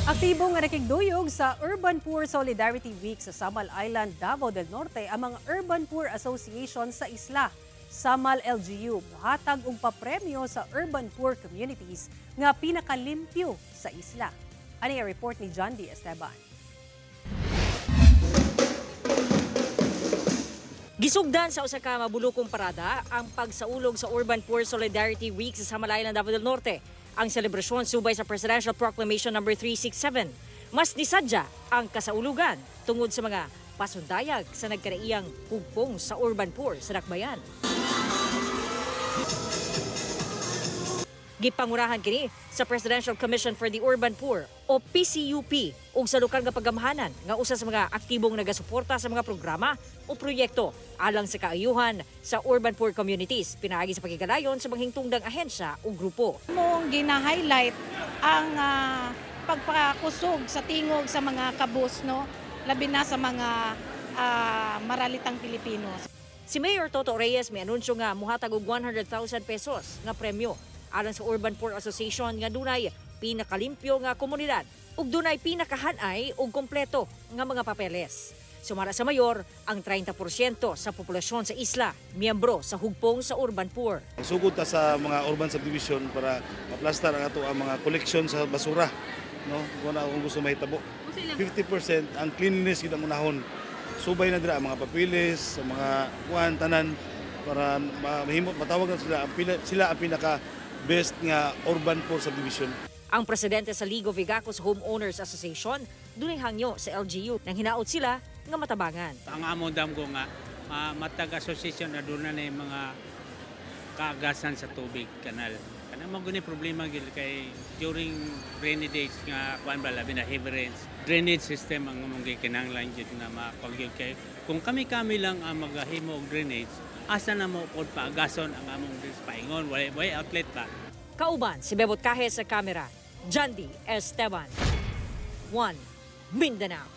Aktibo nga nakigduyog sa Urban Poor Solidarity Week sa Samal Island, Davao del Norte ang mga Urban Poor Association sa isla. Samal LGU muhatag og papremyo sa urban poor communities nga pinakalimpyo sa isla. Ani ang report ni John D. Esteban. Gisugdan sa usa ka mabulokong parada ang pagsaulog sa Urban Poor Solidarity Week sa Samal Island, Davao del Norte. Ang selebrasyon subay sa Presidential Proclamation No. 367. Mas nisadya ang kasaulugan tungod sa mga pasundayag sa nagkaraiyang hugpong sa urban poor sa Dakbayan. Gipangurahan kini sa Presidential Commission for the Urban Poor o PCUP ug sa lokal nga pagamahanan nga usa sa mga aktibong nagasuporta sa mga programa o proyekto alang sa kaayuhan sa urban poor communities pinaagi sa pagkikadayon sa mga hingtungdang ahensya o grupo. Mong gina-highlight ang pagpakusog sa tingog sa mga kabus, no? Labi na sa mga maralitang Pilipino. Si Mayor Toto Reyes may anunsyo nga muhatag og 100,000 pesos nga premyo alang sa Urban Poor Association nga dunay pinakalimpyo nga komunidad ug dunay pinakahanay ug kompleto nga mga papeles. Sumara sa mayor ang 30% sa populasyon sa isla, miyembro sa hugpong sa urban poor. Sugod ta sa mga urban subdivision para maplastar ang ato ang mga collection sa basura, no? Kung gusto mahitabo. 50% ang cleanliness gid ang unahon. Subay na dira ang mga papeles, sa mga kuan tanan para mahimot matawag na sila ang pinaka best nga urban poor subdivision. Ang presidente sa League of Vigacos Homeowners Association dunay hangyo sa LGU nang hinaot sila nga matabangan. Ang among damgo nga matag association na doon na mga kaagasan sa tubig kanal. Kana mo guni problema gid kay during rainy days nga kuan ba labi na heavy rains. Drainage system ang among gikinahanglan jud na makagyo kay kung kami lang ang maghimo og drainage asa na mo pod paagason ang among paingon way outlet pa. Kauban si Bebot Kahe sa kamera, John D. Esteban. 1 Mindanao.